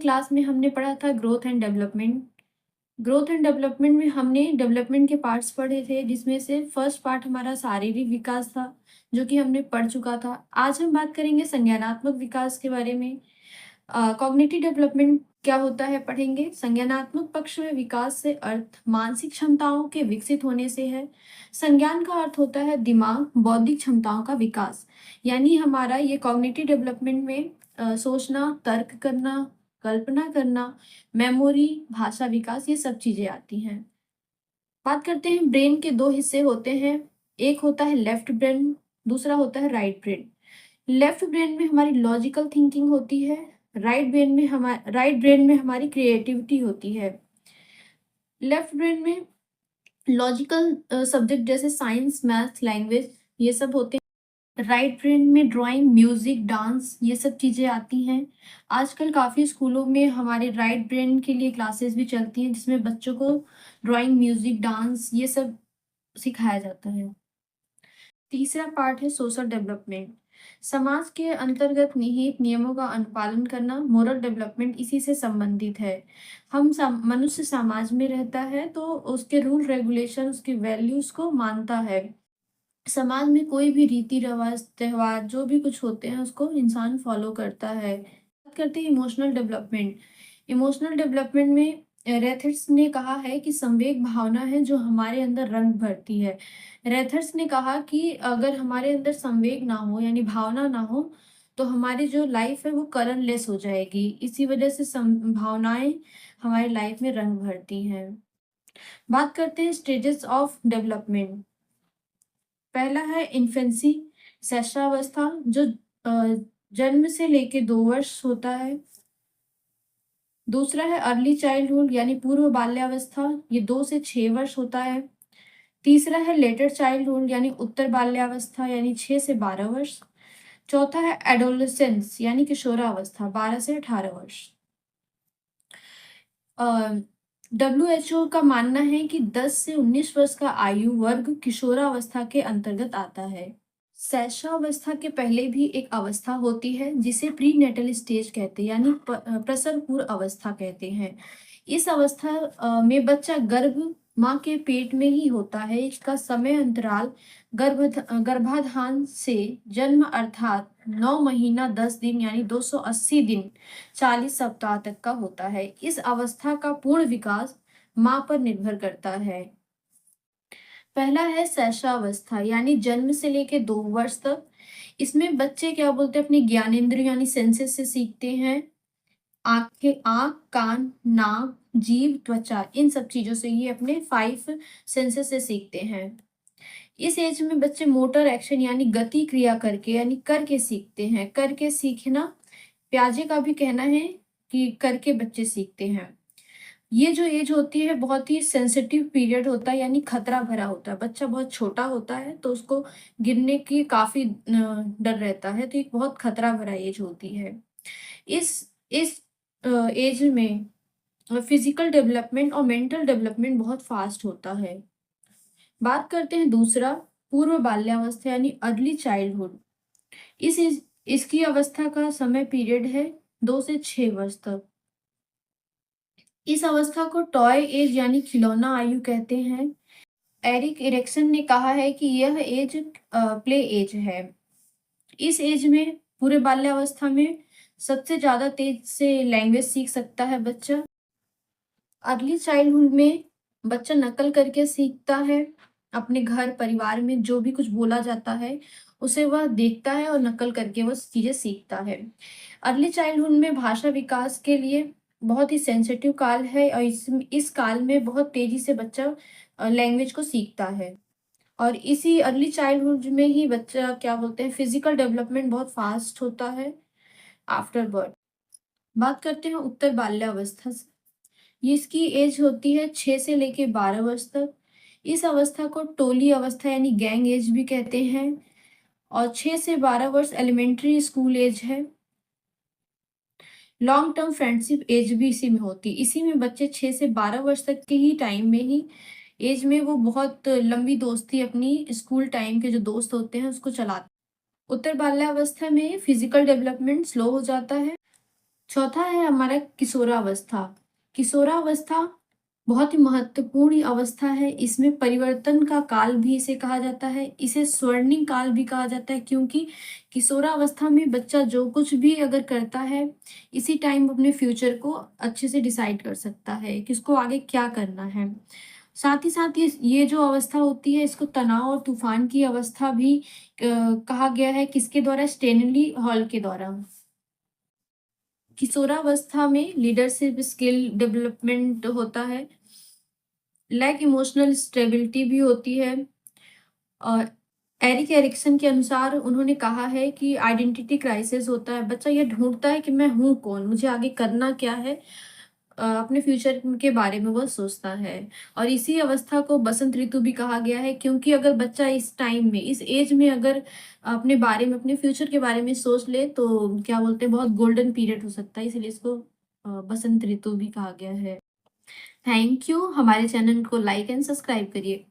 Class में हमने पढ़ा था growth and development. Growth and development में हमने डेवलपमेंट के पार्ट्स पढ़े थे, जिसमें से फर्स्ट पार्ट हमारा शारीरिक विकास था, जो कि हमने पढ़ चुका था। आज हम बात करेंगे संज्ञानात्मक विकास के बारे में। कॉग्निटिव डेवलपमेंट क्या होता है पढ़ेंगे। संज्ञानात्मक पक्ष में विकास से अर्थ मानसिक क्षमताओं के विकसित होने से है। संज्ञान का अर्थ होता है दिमाग, बौद्धिक क्षमताओं का विकास। यानी हमारा ये कॉग्निटिव डेवलपमेंट में सोचना, तर्क करना, कल्पना करना, मेमोरी, भाषा विकास, ये सब चीजें आती हैं। बात करते हैं, ब्रेन के दो हिस्से होते हैं। एक होता है लेफ्ट ब्रेन, दूसरा होता है राइट ब्रेन। लेफ्ट ब्रेन में हमारी लॉजिकल थिंकिंग होती है, राइट ब्रेन में हमारी क्रिएटिविटी होती है। लेफ्ट ब्रेन में लॉजिकल सब्जेक्ट जैसे साइंस, मैथ्स, लैंग्वेज, ये सब होते हैं। राइट ब्रेन में ड्राइंग, म्यूजिक, डांस, ये सब चीजें आती हैं। आजकल काफी स्कूलों में हमारे राइट ब्रेन के लिए क्लासेस भी चलती हैं, जिसमें बच्चों को ड्राइंग, म्यूजिक, डांस, ये सब सिखाया जाता है। तीसरा पार्ट है सोशल डेवलपमेंट। समाज के अंतर्गत निहित नियमों का अनुपालन करना, मोरल डेवलपमेंट इसी से संबंधित है। मनुष्य समाज में रहता है तो उसके रूल रेगुलेशन, उसके वैल्यूज को मानता है। समाज में कोई भी रीति रिवाज, त्योहार, जो भी कुछ होते हैं उसको इंसान फॉलो करता है। बात करते हैं इमोशनल डेवलपमेंट। इमोशनल डेवलपमेंट में रेथर्स ने कहा है कि संवेग भावना है जो हमारे अंदर रंग भरती है। रेथर्स ने कहा कि अगर हमारे अंदर संवेग ना हो, यानी भावना ना हो, तो हमारी जो लाइफ है वो कलरलेस हो जाएगी। इसी वजह से भावनाएं हमारी लाइफ में रंग भरती हैं। बात करते हैं स्टेजेस ऑफ डेवलपमेंट। पहला है इन्फेंसी, शैशवावस्था, जो जन्म से लेके 2 वर्ष होता है। दूसरा है अर्ली चाइल्डहुड यानी पूर्व बाल्यावस्था, ये 2 से 6 वर्ष होता है। तीसरा है लेटर चाइल्डहुड यानी उत्तर बाल्यावस्था, यानी 6 से 12 वर्ष। चौथा है एडोलेसेंस यानी किशोरावस्था, 12 से 18 वर्ष। WHO का मानना है कि 10 से 19 वर्ष का आयु वर्ग किशोरावस्था के अंतर्गत आता है। शैशवावस्था के पहले भी एक अवस्था होती है जिसे प्री नेटल स्टेज कहते हैं, यानी प्रसव पूर्व अवस्था कहते हैं। इस अवस्था में बच्चा माँ के पेट में ही होता है। इसका समय अंतराल गर्भाधान से जन्म अर्थात 9 महीना 10 दिन यानी 280 दिन 40 सप्ताह तक का होता है। इस अवस्था का पूर्ण विकास माँ पर निर्भर करता है। पहला है शैशवावस्था यानी जन्म से लेके 2 वर्ष तक। इसमें बच्चे क्या बोलते हैं, अपनी ज्ञानेंद्रिय यानी सेंसेस से सीखते हैं। आंख, कान, नाक, जीभ, त्वचा, इन सब चीजों से ये अपने 5 सेंसेस से सीखते हैं। इस एज में बच्चे मोटर एक्शन यानी गति क्रिया करके, यानी करके सीखते हैं। करके सीखना, प्याजे का भी कहना है कि करके बच्चे सीखते हैं। ये जो एज होती है बहुत ही सेंसिटिव पीरियड होता है, यानी खतरा भरा होता है। बच्चा बहुत छोटा होता है तो उसको गिरने की काफी डर रहता है, तो एक बहुत खतरा भरा एज होती है। इस एज में फिजिकल डेवलपमेंट और मेंटल डेवलपमेंट बहुत फास्ट होता है। बात करते हैं दूसरा, पूर्व बाल्यावस्था यानी अर्ली चाइल्डहुड। इसकी अवस्था का समय पीरियड है 2 से 6 वर्ष तक। इस अवस्था को टॉय एज यानी खिलौना आयु कहते हैं। एरिक इरेक्सन ने कहा है कि यह एज प्ले एज है। इस एज में पूरे बाल्यावस्था में सबसे ज्यादा तेज से लैंग्वेज सीख सकता है बच्चा। अर्ली चाइल्डहुड में बच्चा नकल करके सीखता है। अपने घर परिवार में जो भी कुछ बोला जाता है उसे वह देखता है और नकल करके वह चीजें सीखता है। अर्ली चाइल्डहुड में भाषा विकास के लिए बहुत ही सेंसिटिव काल है, और इस काल में बहुत तेजी से बच्चा लैंग्वेज को सीखता है। और इसी अर्ली चाइल्डहुड में ही बच्चा क्या बोलते हैं, फिजिकल डेवलपमेंट बहुत फास्ट होता है आफ्टर बर्थ। बात करते हैं उत्तर बाल्यावस्था से। ये इसकी एज होती है 6 से लेके 12 वर्ष तक। इस अवस्था को टोली अवस्था यानी गैंग एज भी कहते हैं। और 6 से 12 वर्ष एलिमेंट्री स्कूल एज है। लॉन्ग टर्म फ्रेंडशिप एज भी इसी में होती है। इसी में बच्चे 6 से 12 वर्ष तक के ही टाइम में ही एज में वो बहुत लंबी दोस्ती अपनी स्कूल टाइम के जो दोस्त होते हैं उसको चलाते हैं। उत्तर बाल्यावस्था में फिजिकल डेवलपमेंट स्लो हो जाता है। चौथा है हमारा किशोरावस्था। किशोरावस्था बहुत ही महत्वपूर्ण अवस्था है। इसमें परिवर्तन का काल भी इसे कहा जाता है। इसे स्वर्णिम काल भी कहा जाता है, क्योंकि किशोरावस्था में बच्चा जो कुछ भी अगर करता है, इसी टाइम अपने फ्यूचर को अच्छे से डिसाइड कर सकता है कि उसको आगे क्या करना है। साथ ही साथ ये जो अवस्था होती है, इसको तनाव और तूफान की अवस्था भी कहा गया है। किसके द्वारा? स्टेनली हॉल के द्वारा। किशोरावस्था में लीडरशिप स्किल डेवलपमेंट होता है, लैक इमोशनल स्टेबिलिटी भी होती है। और एरिक एरिक्सन के अनुसार उन्होंने कहा है कि आइडेंटिटी क्राइसिस होता है। बच्चा ये ढूँढता है कि मैं हूँ कौन? मुझे आगे करना क्या है? अपने फ्यूचर के बारे में वह सोचता है। और इसी अवस्था को बसंत ऋतु भी कहा गया है, क्योंकि अगर बच्चा इस टाइम में, इस एज में अगर अपने बारे में, अपने फ्यूचर के बारे में सोच ले, तो क्या बोलते हैं, बहुत गोल्डन पीरियड हो सकता है। इसलिए इसको बसंत ऋतु भी कहा गया है। Thank you. हमारे चैनल को लाइक एंड सब्सक्राइब करिए।